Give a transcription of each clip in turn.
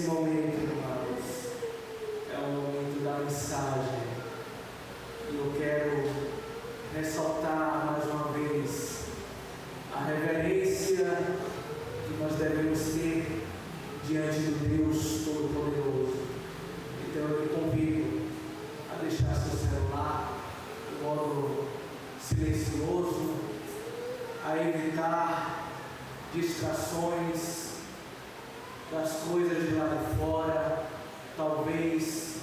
momento, irmãos, é o momento da mensagem. E eu quero ressaltar mais uma vez a reverência que nós devemos ter diante do Deus Todo-Poderoso. Então eu lhe convido a deixar seu celular em modo silencioso, a evitar distrações das coisas de lá de fora, talvez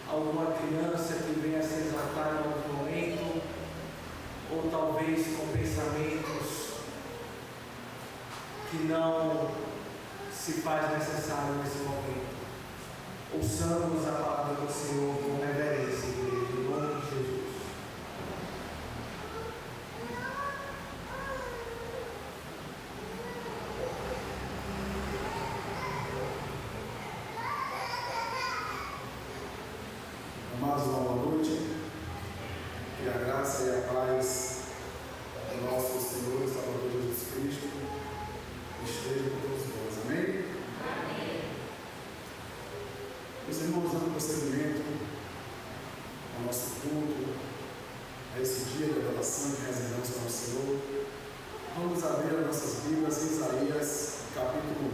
alguma criança que venha se exaltar em algum momento, ou talvez com pensamentos que não se faz necessário nesse momento. Ouçamos a palavra do Senhor com reverência, igreja, em nome de Jesus. Amados, boa noite. Que a graça e a paz do nosso Senhor e Salvador Jesus Cristo esteja com todos nós. Amém? Amém. Meus irmãos, dando prosseguimento ao nosso culto, a esse dia de adoração que reservamos para o Senhor, vamos abrir as nossas Bíblias em Isaías, capítulo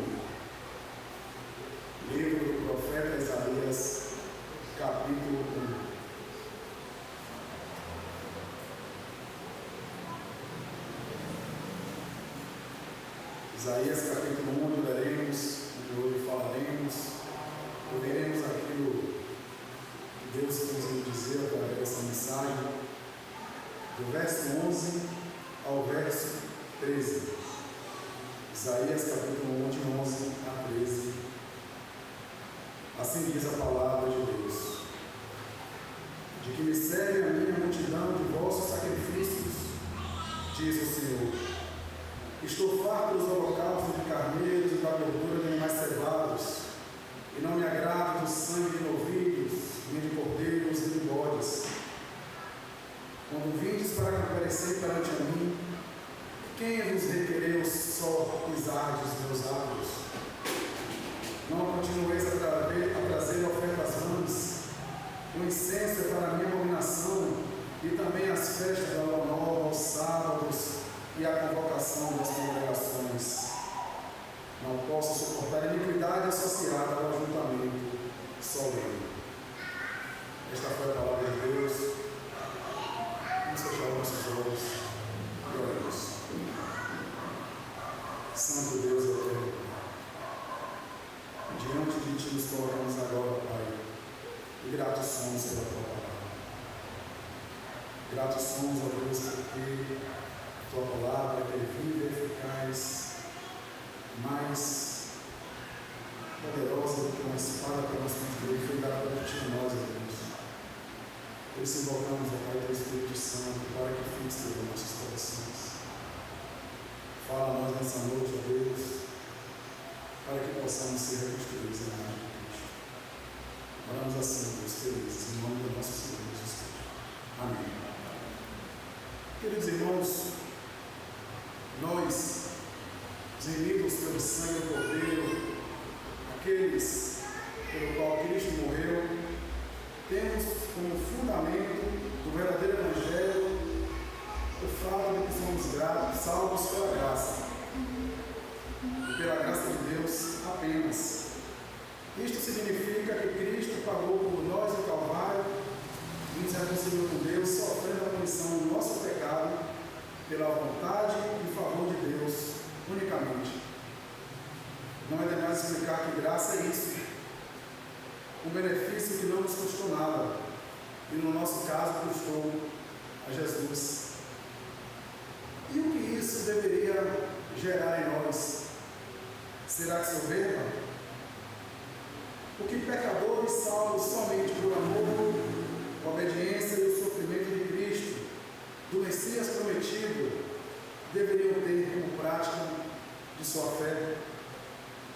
1. Livro do profeta Isaías, capítulo 1. Isaías capítulo 1, onde leremos, onde hoje falaremos, ouviremos aquilo que Deus quis nos dizer através dessa mensagem, do verso 11 ao verso 13. Isaías capítulo 1, de 11 a 13. Assim diz a palavra de Deus: de que me serve a minha multidão de vossos sacrifícios, diz o Senhor. Estou farto dos holocaustos de carneiros e da gordura de animais cevados, e não me agrado do sangue de novilhos, nem de cordeiros e de bodes. Quando vindes para comparecer perante a mim, quem vos requereu só pisar os meus átrios? Não continueis a trazer ofertas vãs. O incenso é para a minha abominação, e também as festas da lua nova, aos sábados, e a convocação das congregações. Não posso suportar iniquidade associada ao ajuntamento solene. Esta foi a palavra de Deus. Vamos fechar os nossos olhos e oremos. Santo Deus eterno, diante de Ti nos colocamos agora, Pai, e gratos somos pela Tua palavra. Gratos somos, ó Deus, porque Tua palavra é viva e eficaz, mais poderosa do que uma espada para nós construir, foi dada por Ti a nós, ó Deus. Por isso invocamos, ó Pai, Teu Espírito Santo, para que fixe os nossos corações. Fala a nós nessa noite, ó Deus, para que possamos ser reconstruídos na imagem de Cristo. Oramos assim, Deus, felizes, em nome do nosso Senhor Jesus Cristo. Amém. Queridos irmãos, nós, remidos pelo sangue do Cordeiro, aqueles pelo qual Cristo morreu, temos como fundamento do verdadeiro Evangelho o fato de que somos salvos pela graça, e pela graça de Deus apenas. Isto significa que Cristo pagou por nós no Calvário e nos reconciliou com Deus, sofrendo a punição do nosso pecado, pela vontade e favor de Deus unicamente. Não é demais explicar que graça é isso, um benefício que não nos custou nada, e no nosso caso custou a Jesus. E o que isso deveria gerar em nós? Será que soberba? O que pecadores salvos somente por amor, obediência e o sofrimento de Cristo, do Messias prometido, deveriam ter como prática de sua fé?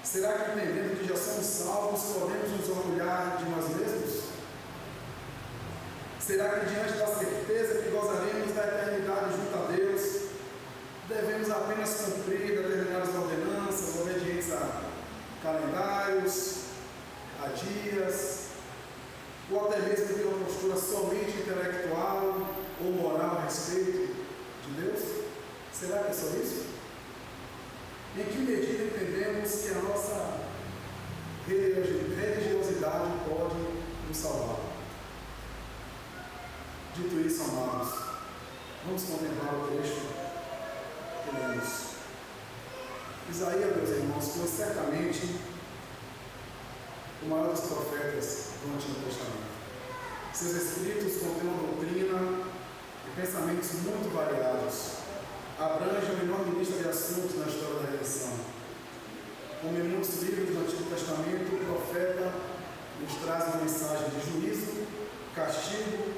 Será que, entendendo que já somos salvos, podemos nos orgulhar de nós mesmos? Será que, diante da certeza que gozaremos da eternidade junto a Deus, devemos apenas cumprir determinadas ordenanças, obedientes a calendários, isso? Em que medida entendemos que a nossa religiosidade pode nos salvar? Dito isso, amados, vamos contemplar o texto que lemos. Isaías, meus irmãos, foi certamente o maior dos profetas do Antigo Testamento. Seus escritos contêm uma doutrina e pensamentos muito variados. Abrange uma enorme lista de assuntos na história da redenção. Como em muitos livros do Antigo Testamento, o profeta nos traz uma mensagem de juízo, castigo,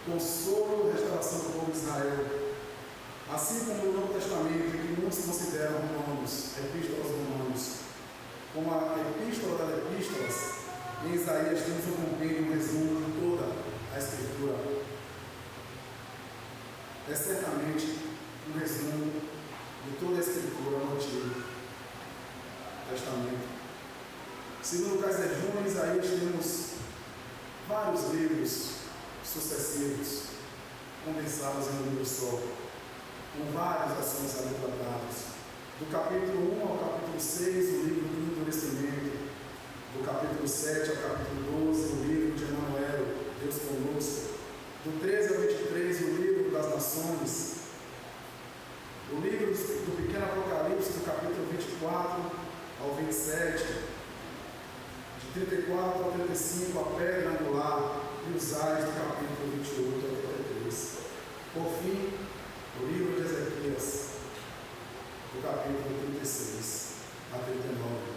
consolo e restauração do povo de Israel. Assim como no Novo Testamento, que muitos consideram romanos, epístolas romanos, como a epístola das epístolas, em Isaías temos um compêndio, um resumo de toda a Escritura. É certamente um resumo de toda a Escritura no Antigo Testamento. Segundo Casejuno, em Isaías temos vários livros sucessivos, condensados em um livro só, com vários assuntos ali tratados. Do capítulo 1 ao capítulo 6, o livro do endurecimento. Do capítulo 7 ao capítulo 12, o livro de Emanuel, Deus conosco. Do 13 ao 23, o livro das nações. O livro do pequeno Apocalipse, do capítulo 24 ao 27. De 34 ao 35, a pedra angular e os ais, do capítulo 28 ao 33. Por fim, o livro de Ezequias, do capítulo 36 a 39.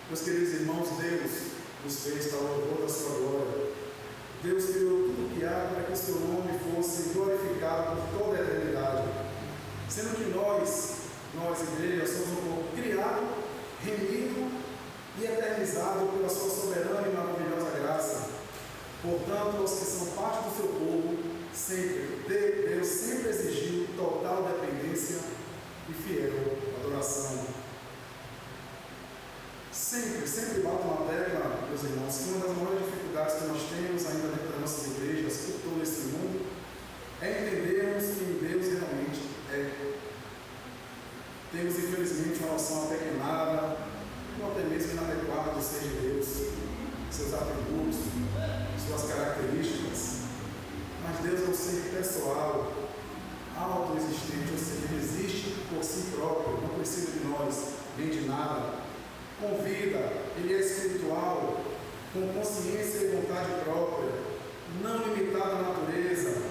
Meus queridos irmãos, Deus nos fez para o louvor da sua glória. Deus criou tudo que há para que o seu nome fosse glorificado por toda a eternidade. Sendo que nós, igreja, somos um povo criado, remido e eternizado pela sua soberana e maravilhosa graça. Portanto, os que são parte do seu povo, Deus sempre exigiu total dependência e fiel adoração. Sempre bato uma tecla, meus irmãos, que uma das maiores dificuldades que nós temos ainda dentro das nossas igrejas, por todo esse mundo, é entendermos quem Deus realmente é. Temos, infelizmente, uma noção apequenada, ou até mesmo inadequada do ser de Deus, seus atributos, suas características. Mas Deus é um ser pessoal, autoexistente, ou seja, ele existe por si próprio, não precisa de nós, nem de nada. Com vida, ele é espiritual, com consciência e vontade própria, não limitado à natureza,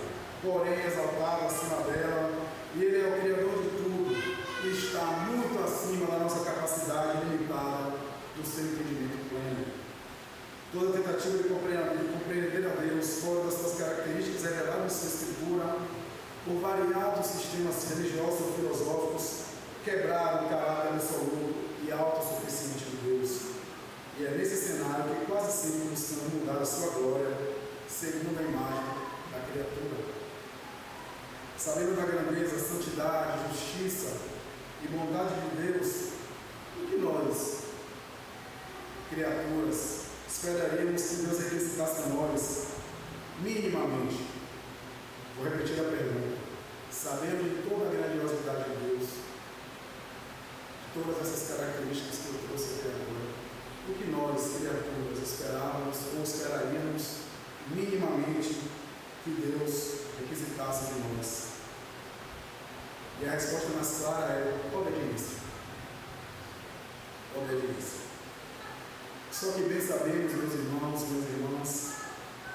porém exaltado acima dela, e ele é o Criador de tudo, e está muito acima da nossa capacidade limitada do seu entendimento pleno. Toda tentativa de compreender a Deus fora das suas características reveladas em sua Escritura, por variados sistemas religiosos ou filosóficos, quebraram o caráter absoluto e autossuficiente de Deus. E é nesse cenário que quase sempre buscamos mudar a sua glória, segundo a imagem da criatura. Sabendo da grandeza, santidade, justiça e bondade de Deus, o que nós, criaturas, esperaríamos que Deus requisitasse a nós, minimamente? Vou repetir a pergunta. Sabendo de toda a grandiosidade de Deus, todas essas características que eu trouxe até agora, o que nós, criaturas, esperávamos ou esperaríamos minimamente que Deus requisitasse de nós? E a resposta mais clara é obediência. Obediência. Só que bem sabemos, meus irmãos, minhas irmãs,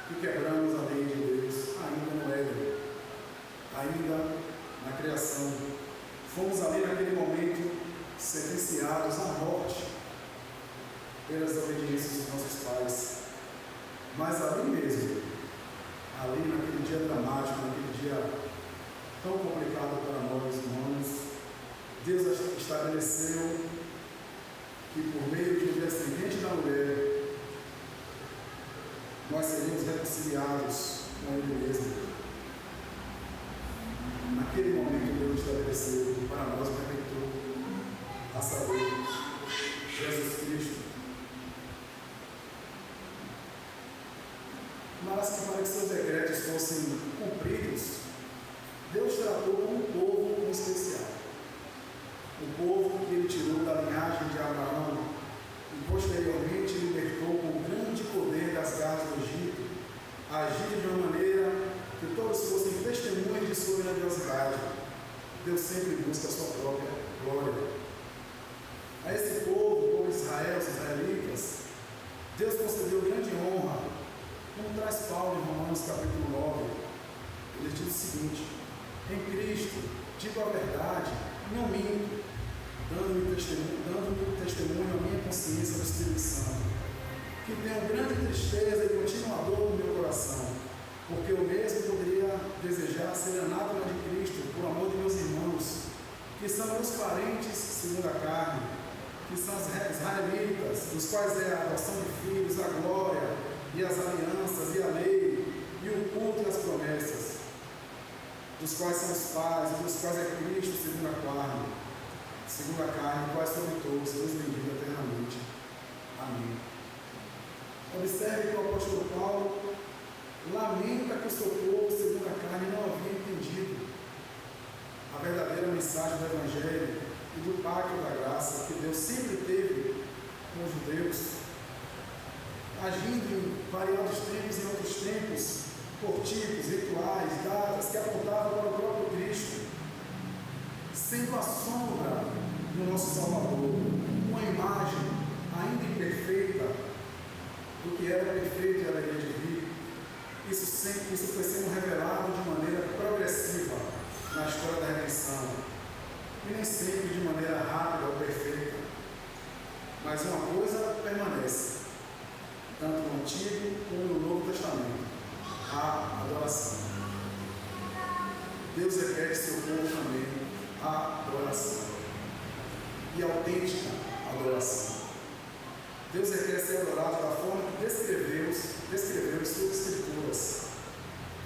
que quebramos a lei de Deus ainda no Éden, ainda na criação. Fomos ali naquele momento sentenciados à morte pelas desobediências dos nossos pais. Mas ali mesmo, ali naquele dia dramático, naquele dia tão complicado para nós humanos, Deus estabeleceu que por meio de um descendente da mulher, nós seríamos reconciliados com Ele mesmo. Naquele momento, Deus estabeleceu para nós o Redentor, a saber, Jesus Cristo. Mas que para que seus decretos fossem cumpridos, Deus tratou com um povo especial. o povo que ele tirou da linhagem de Abraão e posteriormente libertou com grande poder das garras do Egito, agindo de uma maneira que todos fossem testemunhas de sua grandiosidade. Deus sempre busca a sua própria glória. A esse povo, o povo de Israel, os israelitas, Deus concedeu grande honra, como traz Paulo em Romanos capítulo 9. Ele diz o seguinte: em Cristo digo a verdade, não minto, dando-me testemunho à minha consciência do Espírito Santo, que tenho grande tristeza e continua dor no meu coração, porque eu mesmo poderia desejar ser anátema de Cristo por amor de meus irmãos, que são meus parentes segundo a carne, que são os israelitas, dos quais é a adoção de filhos, a glória, e as alianças, e a lei, e o culto e as promessas, dos quais são os pais, e dos quais é Cristo segundo a carne, quais sobre todos, Deus bendito eternamente. Amém. Observe que o apóstolo Paulo lamenta que o seu povo segundo a carne não havia entendido a verdadeira mensagem do Evangelho e do pacto da graça que Deus sempre teve com os judeus, agindo em variados tempos e em outros tempos, por tipos, rituais, datas que apontavam para o próprio Cristo, sendo a sombra do nosso Salvador, uma imagem ainda imperfeita do que era perfeito e alegria de vir. Isso foi sendo revelado de maneira progressiva na história da redenção, e nem sempre de maneira rápida ou perfeita. Mas uma coisa permanece, tanto no Antigo como no Novo Testamento: a adoração. Deus requer de seu povo também a adoração, e autêntica adoração. Deus requer ser adorado da forma que descreveu em suas Escrituras.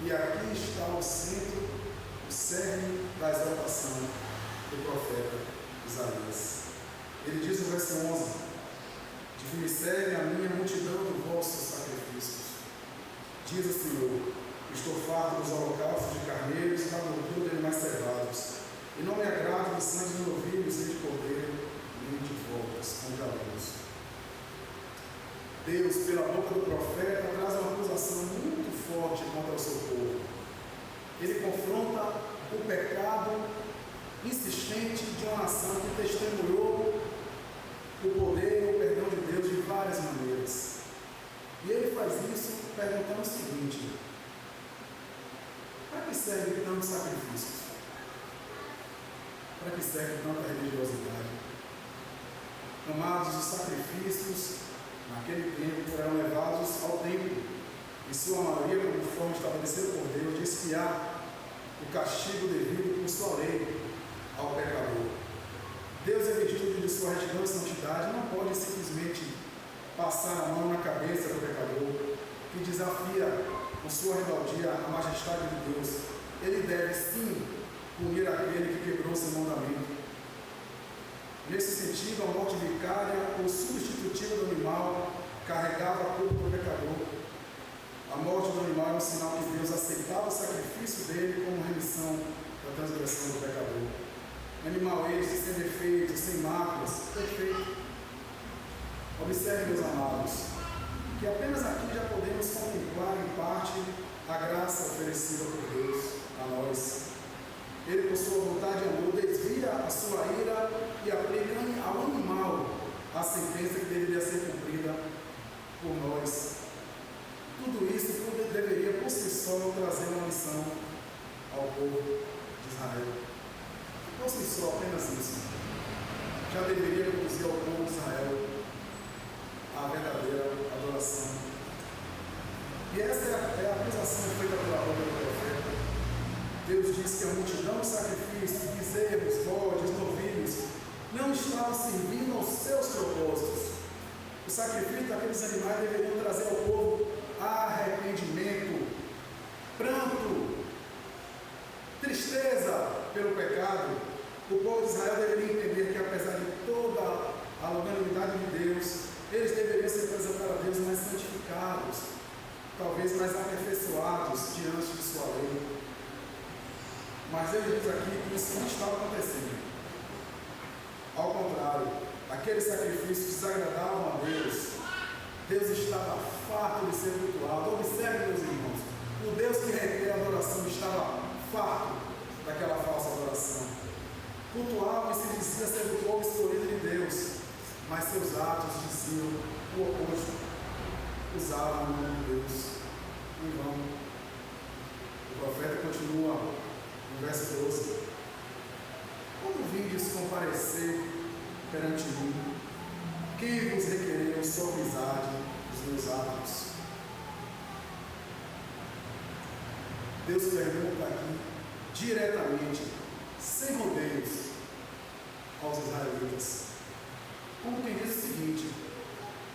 E aqui está o centro, o cerne da exaltação do profeta Isaías. Ele diz no verso 11: de que me serve a minha multidão dos vossos sacrifícios. Diz o Senhor: estou farto dos holocaustos de carneiros e da gordura de animais cevados, e não me agrado do sangue de novilhos e de cordeiro, nem de voltas congelados. Deus, pela boca do profeta, traz uma acusação muito forte contra o seu povo. Ele confronta o pecado insistente de uma nação que testemunhou o poder e o perdão de Deus de várias maneiras. E ele faz isso perguntando o seguinte: para que serve tantos sacrifícios? Para que serve tanta religiosidade? Amados, os sacrifícios naquele tempo eram levados ao templo, em sua maioria conforme estabelecido por Deus, de expiar o castigo devido por sua lei ao pecador. Deus, em virtude de sua retidão e santidade, não pode simplesmente passar a mão na cabeça do pecador que desafia com sua rebeldia a majestade de Deus. Ele deve sim punir aquele que quebrou seu mandamento. Nesse sentido, a morte vicária ou substitutiva do animal carregava a culpa do pecador. A morte do animal é um sinal que Deus aceitava o sacrifício dele como remissão da transgressão do pecador. Animal este sem defeito, sem máculas, perfeito. Observe, meus amados, que apenas aqui já podemos contemplar em parte a graça oferecida por Deus a nós. Ele, por sua vontade e amor, desvia a sua ira e aplica ao animal a sentença que deveria ser cumprida por nós. Tudo isso deveria por si só trazer uma lição ao povo de Israel. Por si só, apenas isso já deveria conduzir ao povo de Israel a verdadeira adoração. E essa é a acusação feita pela boca do profeta. Deus diz que a multidão de sacrifícios, bezerros, bodes, novilhos, não estavam servindo aos seus propósitos. O sacrifício daqueles animais deveriam trazer ao povo arrependimento, pranto, tristeza pelo pecado. O povo de Israel deveria entender que, apesar de toda a longanimidade de Deus, eles deveriam se apresentar a Deus mais santificados, talvez mais aperfeiçoados diante de sua lei. Mas ele diz aqui que isso não estava acontecendo. aqueles sacrifícios desagradavam a Deus, Deus estava farto de ser cultuado. Observe, meus irmãos, o Deus que requer adoração estava farto daquela falsa adoração. Cultuava e se dizia ser o povo escolhido de Deus, mas seus atos diziam o oposto. Usavam o nome de Deus em vão. O profeta continua no verso 12: quando vindes comparecer perante mim, quem vos requereu só amizade dos meus atos? Deus pergunta aqui diretamente, sem rodeios, aos israelitas, como quem diz o seguinte: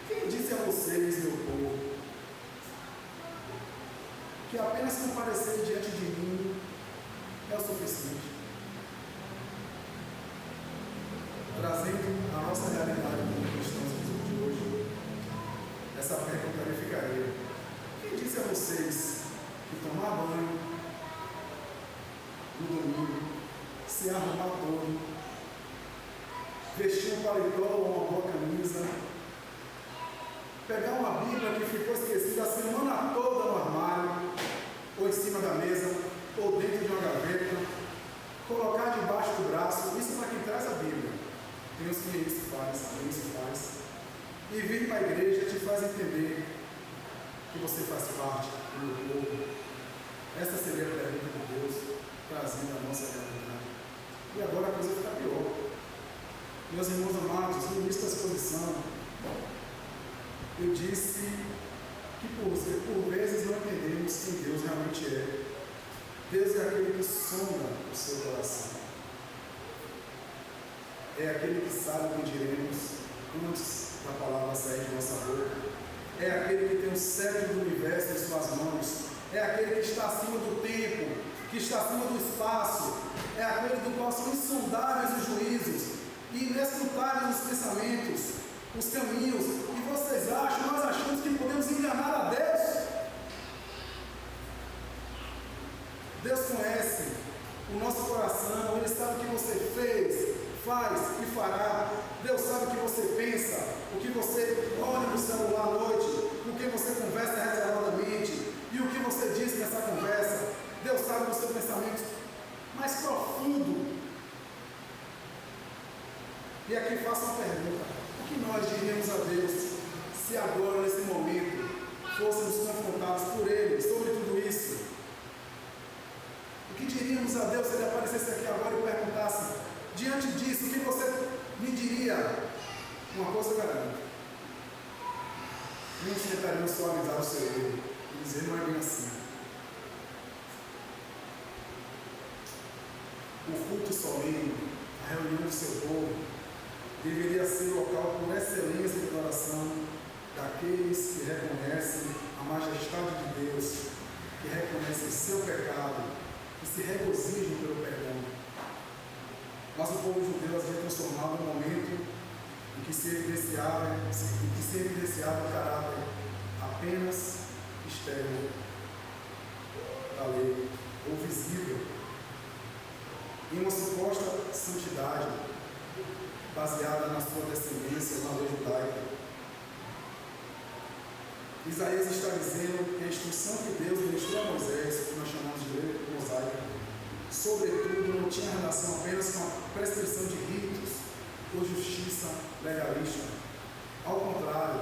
quem disse a vocês, meu povo, que apenas comparecer diante de mim é o suficiente? Trazendo a nossa realidade como cristãos de hoje, essa pergunta eu ficaria: quem disse a vocês que tomar banho no domingo, se arrumar todo, vestir um paletó ou uma boa camisa, pegar uma Bíblia que ficou esquecida a semana toda no armário, ou em cima da mesa, ou dentro de uma gaveta, colocar debaixo do braço, isso para quem traz a Bíblia, tem uns que isso faz, e vir para a igreja te faz entender que você faz parte do meu povo? Essa seria a pergunta de Deus, trazendo a nossa realidade. E agora a coisa fica pior. Meus irmãos amados, no início da exposição, eu disse que por vezes não entendemos quem Deus realmente é. Deus é aquele que sonda o seu coração. É aquele que sabe o que diremos antes da palavra sair de nossa boca. É aquele que tem o cetro do universo em suas mãos. É aquele que está acima do tempo, que está acima do espaço. É aquele do qual são insondáveis os juízos e inescrutáveis os pensamentos, os caminhos. E vocês acham, nós achamos que podemos enganar a Deus? Deus conhece o nosso coração, Ele sabe o que você fez, faz e fará. Deus sabe o que você pensa, o que você olha no celular à noite, o que você conversa reservadamente e o que você diz nessa conversa. Deus sabe o seu pensamento mais profundo. E aqui faço uma pergunta: o que nós diríamos a Deus se agora, nesse momento, fôssemos confrontados por Ele sobre tudo isso? O que diríamos a Deus se Ele aparecesse aqui agora e perguntasse: diante disso, o que você me diria? Uma coisa eu garanto: muitos tentariam suavizar o seu erro e dizer: não é bem assim. O culto solene, a reunião do seu povo, deveria ser o local por excelência de adoração daqueles que reconhecem a majestade de Deus, que reconhecem seu pecado e se regozijam pelo perdão. Mas o povo judeu havia transformado um momento em que se evidenciava o caráter apenas externo da lei, ou visível, em uma suposta santidade baseada na sua descendência na lei judaica. Isaías está dizendo que a instrução que Deus ministrou a Moisés, que nós chamamos de lei mosaica, sobretudo não tinha relação apenas com a prescrição de ritos ou justiça legalista. Ao contrário,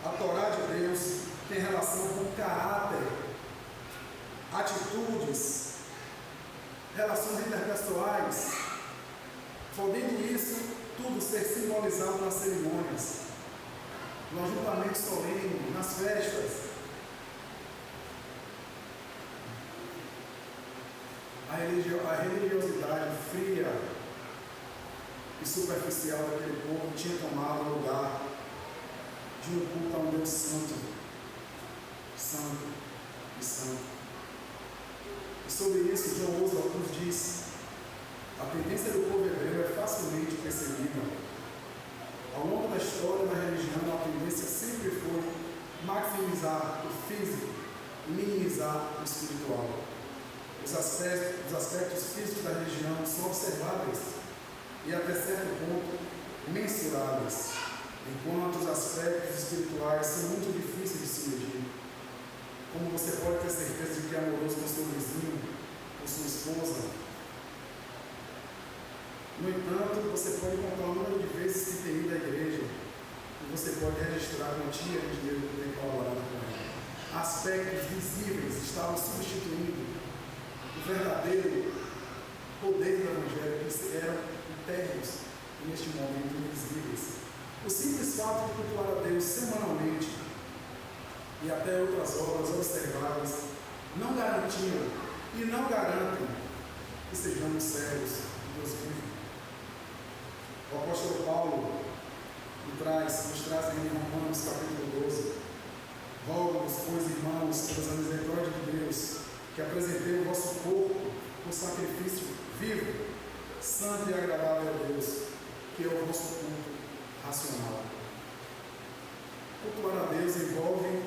a Torá de Deus tem relação com caráter, atitudes, relações interpessoais, podendo isso tudo ser simbolizado nas cerimônias, no ajuntamento solene, nas festas. A religiosidade fria e superficial daquele povo tinha tomado o lugar de um culto a um Deus santo, santo e santo. E sobre isso, John Oswald nos diz: a tendência do povo hebreu é facilmente percebida. Ao longo da história da religião, a tendência sempre foi maximizar o físico e minimizar o espiritual. Os aspectos físicos da religião são observáveis e, até certo ponto, mensuráveis, enquanto os aspectos espirituais são muito difíceis de se medir. Como você pode ter certeza de que é amoroso com seu vizinho, com sua esposa? No entanto, você pode contar o número de vezes que tem ido à igreja e você pode registrar a quantia de dinheiro que tem colaborado com ela. Aspectos visíveis estavam substituindo o verdadeiro poder do Evangelho, que eram internos e neste momento invisíveis. O simples fato de cultuar a Deus semanalmente e até outras obras observáveis não garantiam e não garantem que sejamos servos de Deus vivo. O apóstolo Paulo nos traz em Romanos capítulo 12: rogo-vos, pois, irmãos, pelas misericórdias de Deus, que apresentei o vosso corpo por sacrifício vivo, santo e agradável a Deus, que é o vosso culto racional. Cultuar a Deus envolve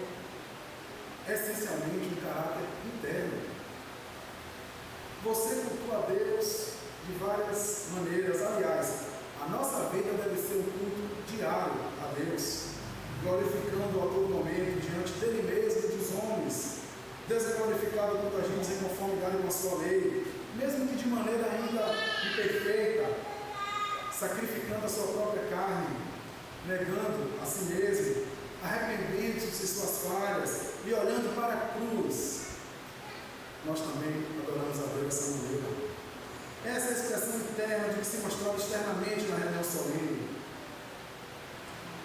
essencialmente um caráter interno. Você cultua a Deus de várias maneiras. Aliás, a nossa vida deve ser um culto diário a Deus, glorificando-o a todo momento diante dele mesmo e dos homens. Deus é glorificado quando agimos em conformidade com a sua lei, mesmo que de maneira ainda imperfeita, sacrificando a sua própria carne, negando a si mesmo, arrependendo-se de suas falhas e olhando para a cruz. Nós também adoramos a Deus dessa maneira. Essa é a expressão interna de que se mostrava externamente na reunião solene.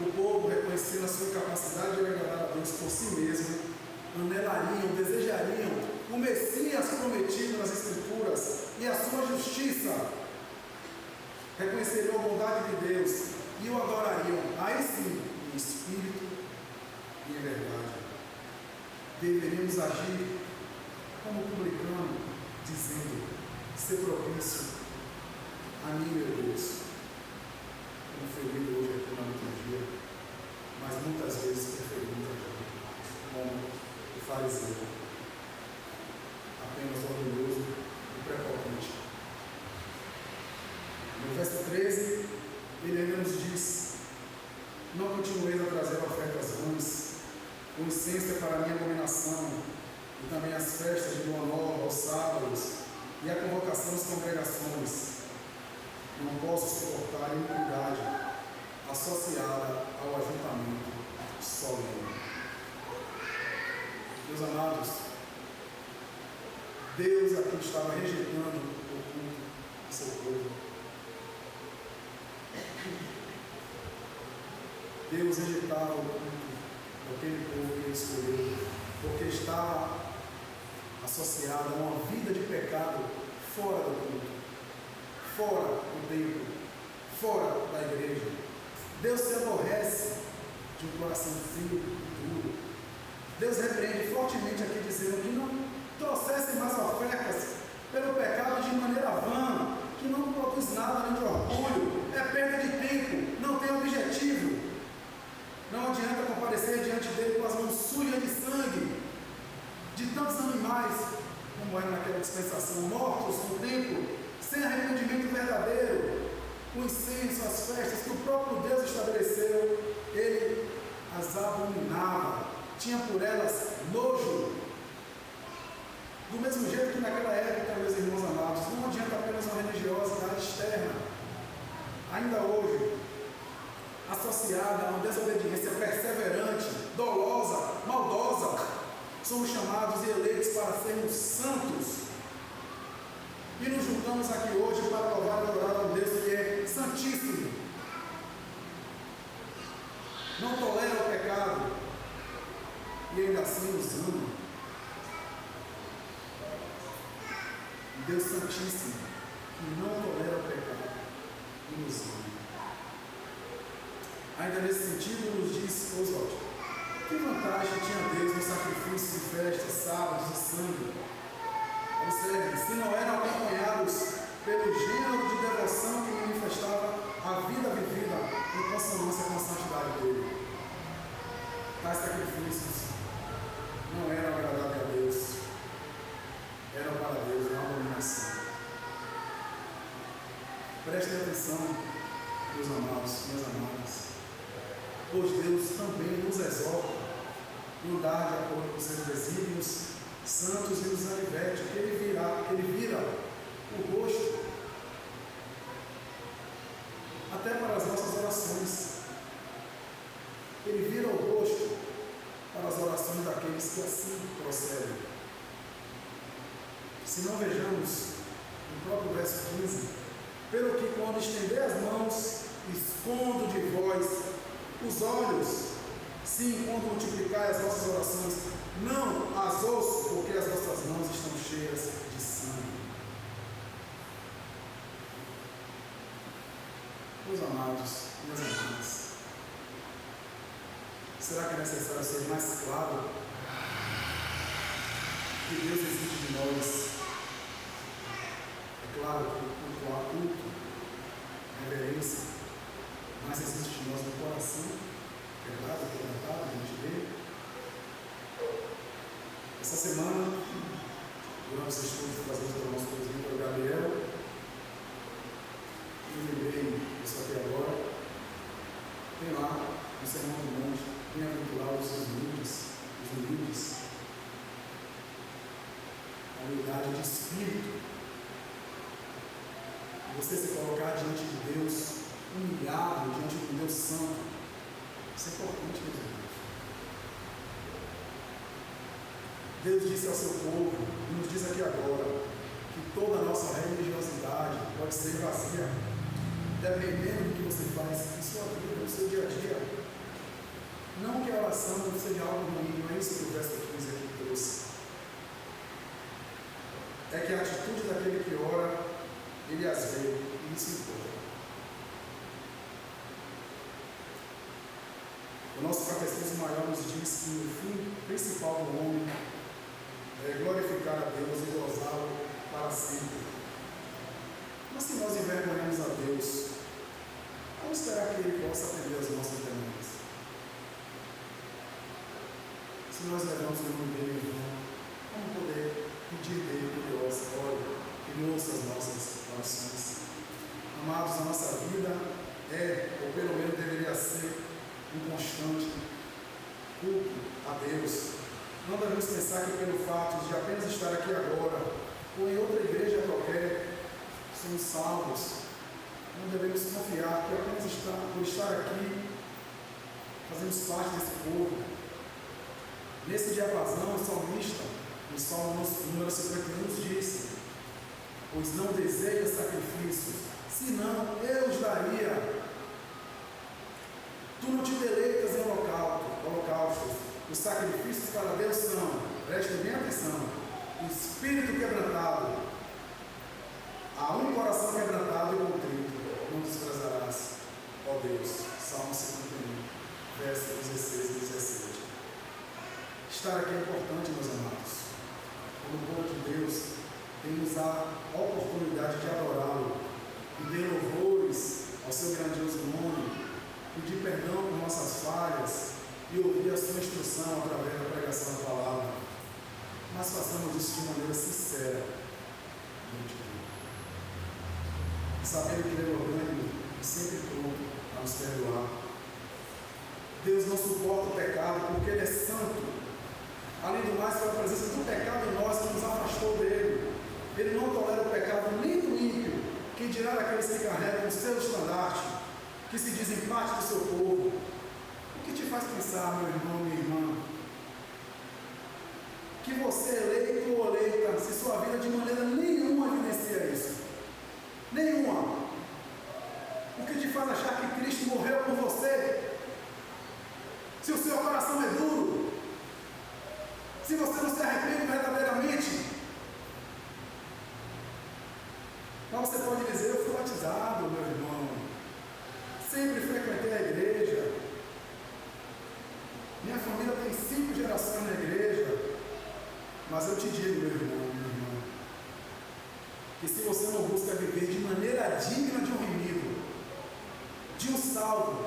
O povo, reconhecendo a sua incapacidade de agradar a Deus por si mesmo, anelariam, desejariam o Messias prometido nas Escrituras e a sua justiça. Reconheceriam a bondade de Deus e o adorariam, aí sim, em espírito e em verdade. Deveríamos agir como publicano, dizendo: ser propício a mim, meu Deus, como foi lido hoje aqui na liturgia, mas muitas vezes preferimos agir como o fariseu, apenas orgulhoso e prepotente. No verso 13, ele ainda nos diz: não continueis a trazer ofertas ruins, o incenso é para a minha abominação, e também as festas de lua nova, aos sábados, e a convocação das congregações. Não posso suportar a iniquidade associada ao ajuntamento solene. Meus amados, Deus aqui estava rejeitando o culto do seu povo. Deus rejeitava o culto daquele povo que ele escolheu, porque estava associada a uma vida de pecado fora do culto, fora do templo, fora da igreja. Deus se aborrece de um coração frio e duro. Deus repreende fortemente aqui, dizendo que não trouxessem mais ofertas pelo pecado de maneira vã, que não produz nada além de orgulho, é perda de tempo, não tem objetivo. Não adianta comparecer diante dele com as mãos sujas de sangue de tantos animais, como era naquela dispensação, mortos no templo, sem arrependimento verdadeiro. O incenso, as festas que o próprio Deus estabeleceu, ele as abominava, tinha por elas nojo. Do mesmo jeito que naquela época, meus irmãos amados, não adianta apenas uma religiosidade externa. Ainda hoje, associada a uma desobediência perseverante, dolosa, maldosa, somos chamados e eleitos para sermos santos. E nos juntamos aqui hoje para louvar e adorar a Deus que é santíssimo. Não tolera o pecado e ainda assim nos ama. Deus santíssimo, que não tolera o pecado e nos ama. Ainda nesse sentido, nos diz Oswald: que vantagem tinha Deus nos sacrifícios de festas, sábados e sangue? Observe, se não eram acompanhados pelo gênero de devoção que manifestava a vida vivida em consonância com a santidade dele. Tais sacrifícios não eram agradáveis a Deus, eram para Deus uma abominação. Prestem atenção, meus amados. pois Deus também nos exorta a andar de acordo com seus desígnios santos e nos adverte que Ele vira o rosto até para as nossas orações. Ele vira o rosto para as orações daqueles que assim procedem. Se não vejamos no próprio verso 15, pelo que quando estender as mãos, escondo de vós os olhos, sim, quando multiplicai as vossas orações, não as ouço, porque as vossas mãos estão cheias de sangue. Meus amados, minhas irmãs, será que é necessário ser mais claro que Deus exige de nós? É claro que o culto, a reverência, mas existe de nós no coração, quebrado, quebrantado, a gente vê. Essa semana, durante os estudos que fazemos pelo nosso presbítero Gabriel, eu lembrei isso aqui agora, tem lá no Sermão do Monte, bem-aventurados os humildes, a humildade de espírito, você se colocar diante de Deus, humilhado diante de um Deus santo, isso é importante, meus irmãos. Deus disse ao seu povo, e nos diz aqui agora, que toda a nossa religiosidade pode ser vazia, dependendo do que você faz em sua vida, no seu dia a dia. Não que a oração não seja algo ruim, não é isso que o verso 15 aqui trouxe. É que a atitude daquele que ora, ele as vê, e isso importa. O nosso catecismo maior nos diz que o fim principal do homem é glorificar a Deus e gozá-lo para sempre. Mas se nós envergonhamos a Deus, vamos esperar que Ele possa atender as nossas demandas. Se nós levamos o nome dele em vão, vamos poder pedir dele que Ele ore, que Ele ouça as nossas orações. Amados, a nossa vida é, ou pelo menos deveria ser, um constante culto a Deus. Não devemos pensar que pelo fato de apenas estar aqui agora, ou em outra igreja qualquer, somos salvos. Não devemos confiar que apenas por estar aqui, fazemos parte desse povo. Nesse diapasão, o salmista, no Salmo número 51, nos disse: pois não deseja sacrifícios, senão eu os daria. Tu não te deleitas em holocaustos. Os sacrifícios para Deus são, prestem bem atenção, espírito quebrantado, a um coração quebrantado e contrito, não desprezarás, ó Deus. Salmo 51, versos 16 e 17. Estar aqui é importante, meus amados. Como povo de Deus, temos a oportunidade de adorá-lo, e de louvores ao seu grandioso nome, pedir perdão por nossas falhas e ouvir a sua instrução através da pregação da palavra. Mas façamos isso de maneira sincera, sabendo que Ele é orgânico e sempre pronto a nos perdoar. Deus não suporta o pecado porque Ele é santo. Além do mais, pela presença do pecado em nós que nos afastou dele. Ele não tolera o pecado nem do ímpio, quem dirá daqueles que carregam o seu estandarte, que se dizem parte do seu povo. O que te faz pensar, meu irmão, minha irmã, que você é eleito ou eleita, se sua vida de maneira nenhuma evidencia isso? Nenhuma. O que te faz achar que Cristo morreu por você? Se o seu coração é duro, se você não se arrepende verdadeiramente, mas você pode dizer: eu fui batizado, meu irmão, sempre frequentei a igreja, minha família tem 5 gerações na igreja. Mas eu te digo, meu irmão, minha irmã, que se você não busca viver de maneira digna de um remido, de um salvo,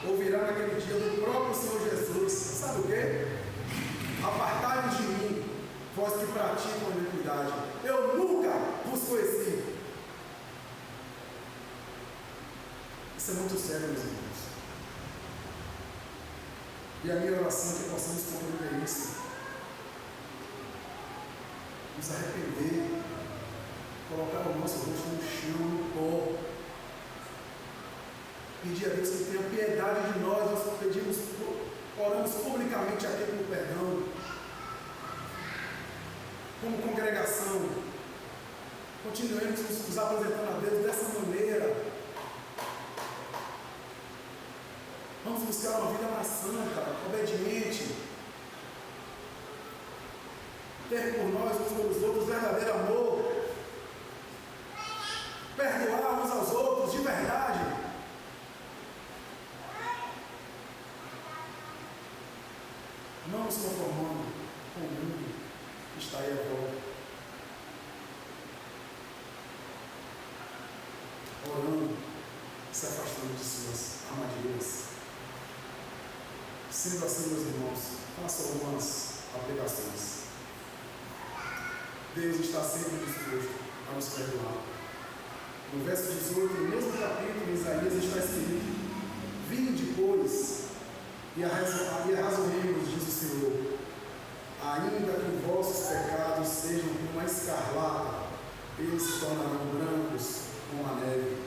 ouvirá naquele dia do próprio Senhor Jesus, sabe o quê? Apartai-vos de mim, vós que praticam a iniquidade, eu nunca vos conheci. Isso é muito sério, meus irmãos. E a minha oração é que possamos compreender isso, nos arrepender, colocar o nosso rosto no chão, no pó, pedir a Deus que tenha piedade de nós, nós pedimos, oramos publicamente a Deus pelo perdão, como congregação, continuemos nos apresentando a Deus dessa maneira. Vamos buscar uma vida mais santa, obediente, ter por nós uns pelos outros verdadeiro amor, perdoar uns aos outros de verdade. Não nos conformando com o mundo que está aí à volta. Orando, se afastando de suas armadilhas. Sendo assim, meus irmãos, faça algumas aplicações. Deus está sempre disposto a nos perdoar. No verso 18, no mesmo capítulo, em Isaías, está escrito: vinde, pois, e arrazoemos, diz o Senhor, ainda que vossos pecados sejam como a escarlata, eles se tornarão brancos como a neve.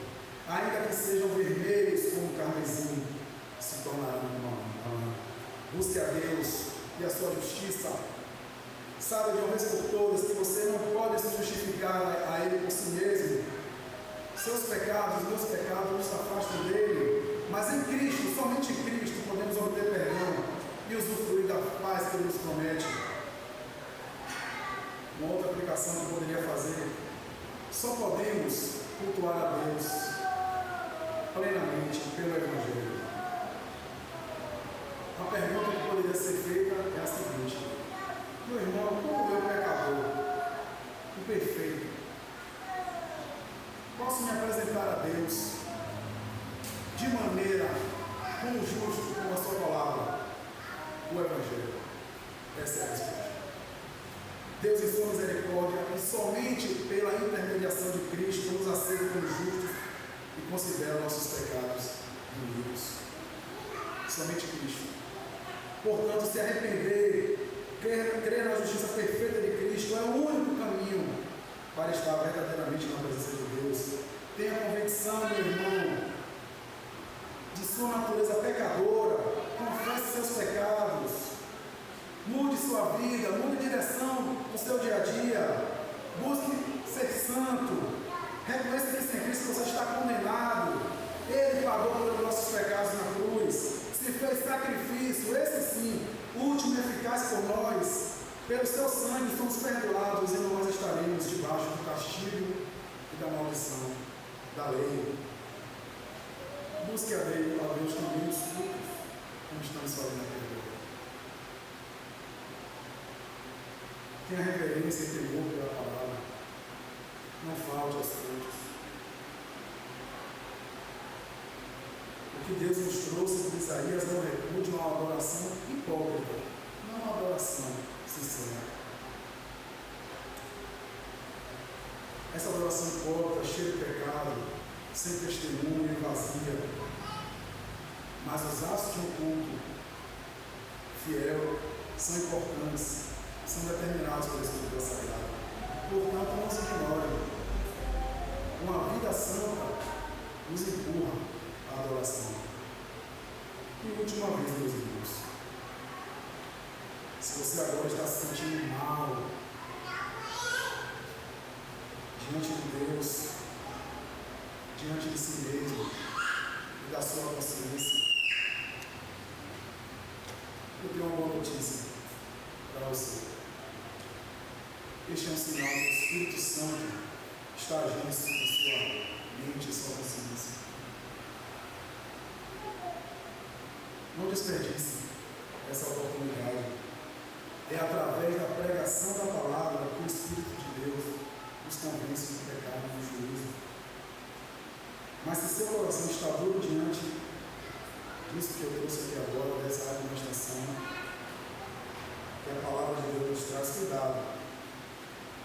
Ainda que sejam vermelhos como o carmesim, se tornarão como a lã. Busque a Deus e a sua justiça. Saiba de uma vez por todas que você não pode se justificar a Ele por si mesmo. Seus pecados, meus pecados, nos afastam dele. Mas em Cristo, somente em Cristo, podemos obter perdão e usufruir da paz que Ele nos promete. Uma outra aplicação que eu poderia fazer: só podemos cultuar a Deus plenamente pelo Evangelho. A pergunta que poderia ser feita é a seguinte: meu irmão, como eu, pecador, imperfeito, posso me apresentar a Deus de maneira como justo com a sua palavra, o Evangelho? Essa é a resposta. Deus, em sua misericórdia, e somente pela intermediação de Cristo, nos aceita como justos e considera nossos pecados inimigos. Somente Cristo. Portanto, se arrepender, crer na justiça perfeita de Cristo é o único caminho para estar verdadeiramente na presença de Deus. Tenha convicção, meu irmão, de sua natureza pecadora. Confesse seus pecados. Mude sua vida, mude direção no seu dia a dia. Busque ser santo. Reconheça que sem Cristo você está condenado. Ele pagou pelos nossos pecados na cruz. Se fez sacrifício, esse sim, último e eficaz por nós. Pelo seu sangue somos perdoados e não nós estaremos debaixo do castigo e da maldição da lei. Busque a Deus também os frutos, como estamos fazendo aqui agora. Tenha reverência e temor pela palavra. Não falte aos frutos. O que Deus nos trouxe por Isaías é um repúdio a uma adoração hipócrita, não uma adoração sincera. Essa adoração hipócrita, cheia de pecado, sem testemunho e vazia. Mas os atos de um culto fiel são importantes, são determinados pela Escritura Sagrada. Portanto, não se ignore. Uma vida santa nos empurra à adoração. E última vez, meus irmãos, se você agora está se sentindo mal diante de Deus, diante de si mesmo e da sua consciência, eu tenho uma boa notícia para você. Este é um sinal que o Espírito Santo está agindo sobre sua mente e sua consciência. Não desperdice essa oportunidade. É através da pregação da palavra que o Espírito de Deus nos convence do pecado e do juízo. Mas se seu coração está duro diante disso que eu trouxe aqui agora, dessa administração, que a palavra de Deus nos traz, cuidado.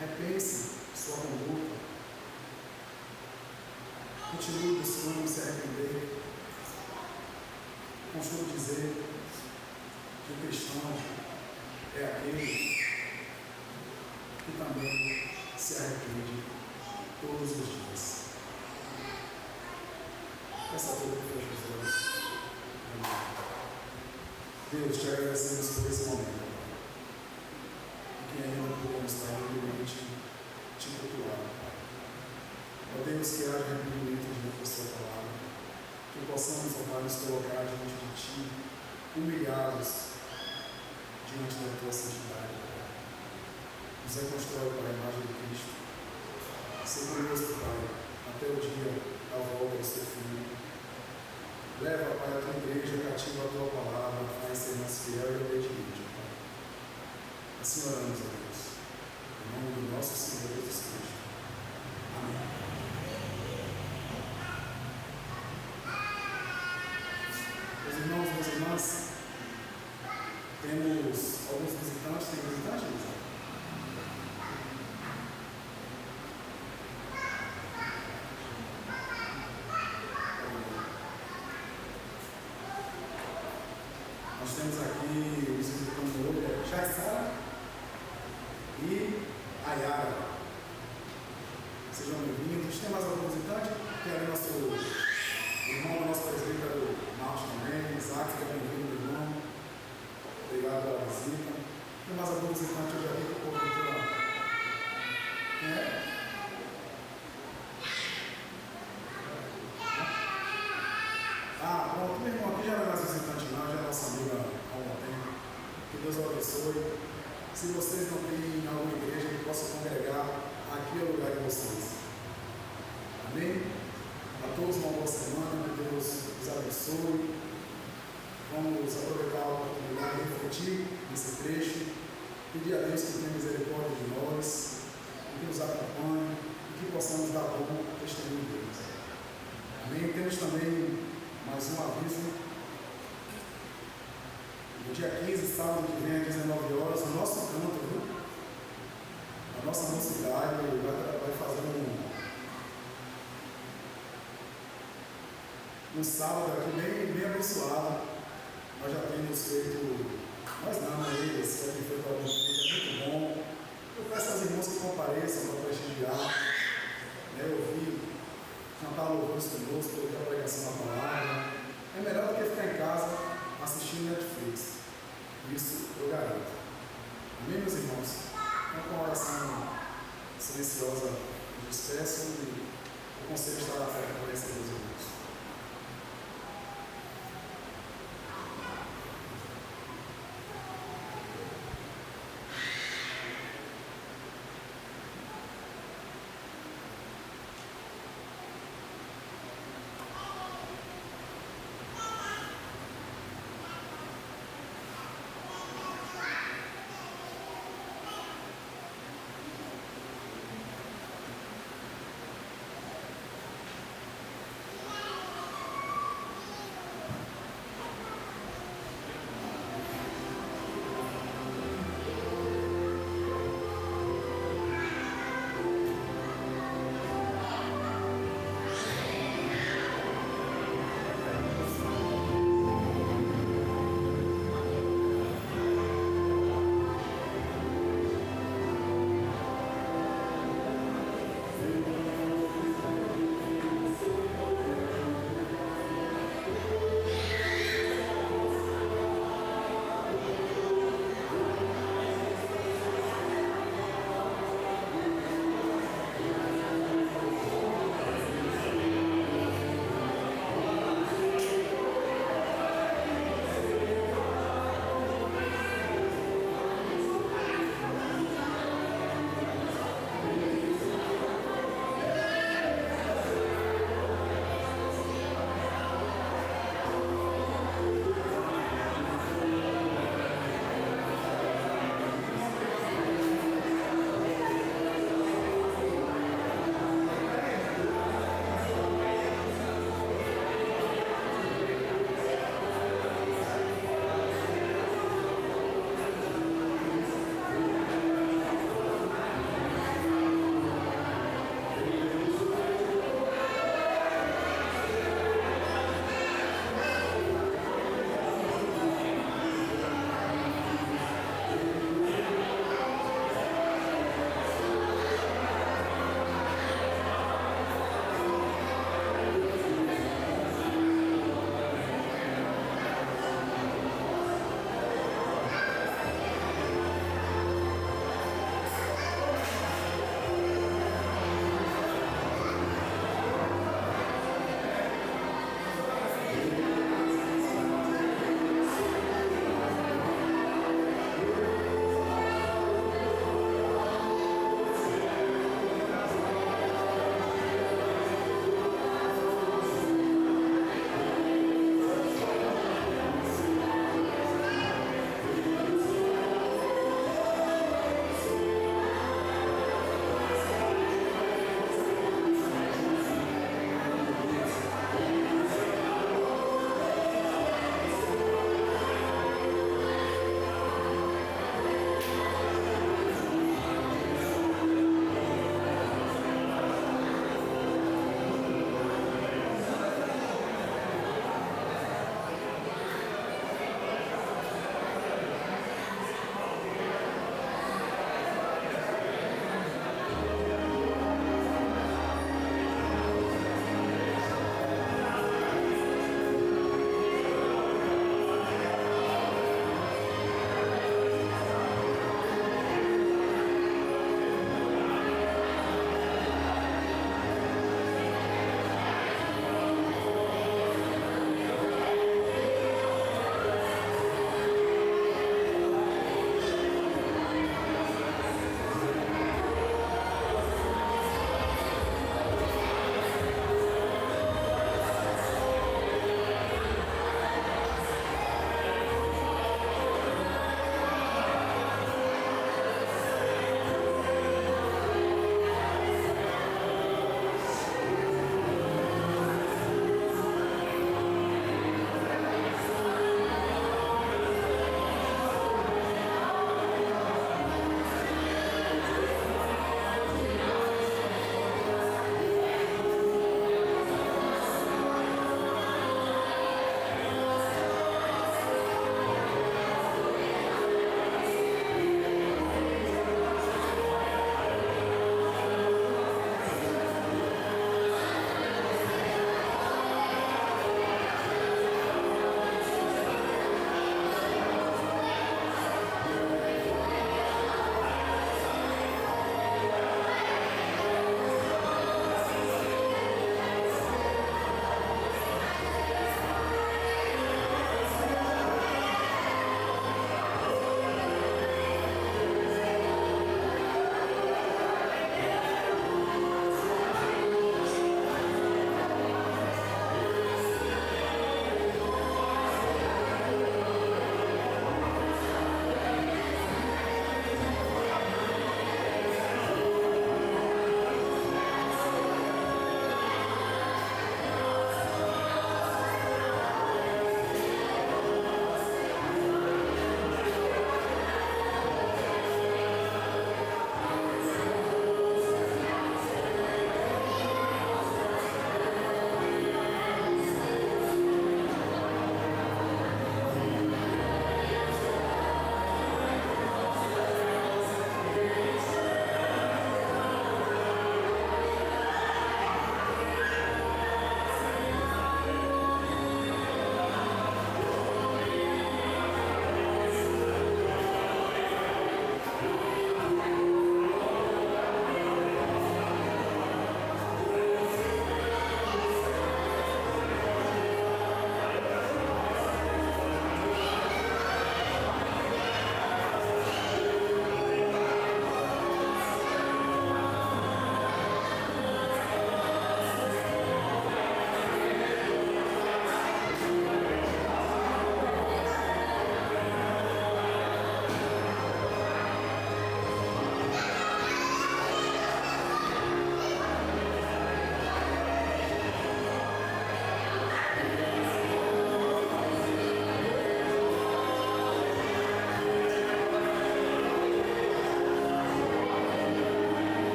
Repense sua conduta. Continue buscando se arrepender. Costumo dizer que o cristão é aquele que também se arrepende todos os dias. Essa toda que fecha os olhos. Deus, te agradecemos por esse momento. E que ainda podemos estar livremente te cultuar. Ó Deus, que haja arrependimento diante da sua palavra. Que possamos, ó Pai, nos colocar diante de Ti, humilhados diante da Tua santidade. Nos reconstrói para a imagem de Cristo. Ser conosco, Pai, até o dia da volta do Seu Filho. Leva, Pai, a Tua igreja cativa a Tua palavra, faz ser mais fiel e obediente, Pai. Assim oramos a Deus. Em nome do nosso Senhor Jesus Cristo. Amém. Meus irmãos, minhas irmãs, temos alguns visitantes. Tem visitante, Luiz? Nós temos aqui os visitantes hoje, Jaissara e a Yara. Sejam bem-vindos. Tem mais algum visitante? Tem ali nosso irmão do nosso presbítero Marcos também, Isaac, que é bem-vindo, irmão. Obrigado pela visita. Tem mais algum visitante hoje aqui que o povo entrou? É? Ah, pronto, meu irmão, aqui já não é mais visitante não, já é nossa amiga há um tempo. Que Deus o abençoe. Se vocês não têm alguma igreja que possa congregar, aqui é o lugar de vocês. Amém? A todos uma boa semana, que Deus os abençoe. Vamos aproveitar a oportunidade de refletir nesse trecho. Pedir a Deus que tenha misericórdia de nós, que nos acompanhe e que possamos dar bom testemunho de Deus. Amém? Temos também mais um aviso. No dia 15, sábado que vem, às 19 horas, o nosso canto, viu? A nossa mocidade vai fazer um sábado aqui bem abençoado. Nós já temos feito, nós não, eles já têm feito alguns vídeos, é muito bom. Eu peço aos irmãos que compareçam para prestigiar, ouvir, cantar louvores conosco, porque a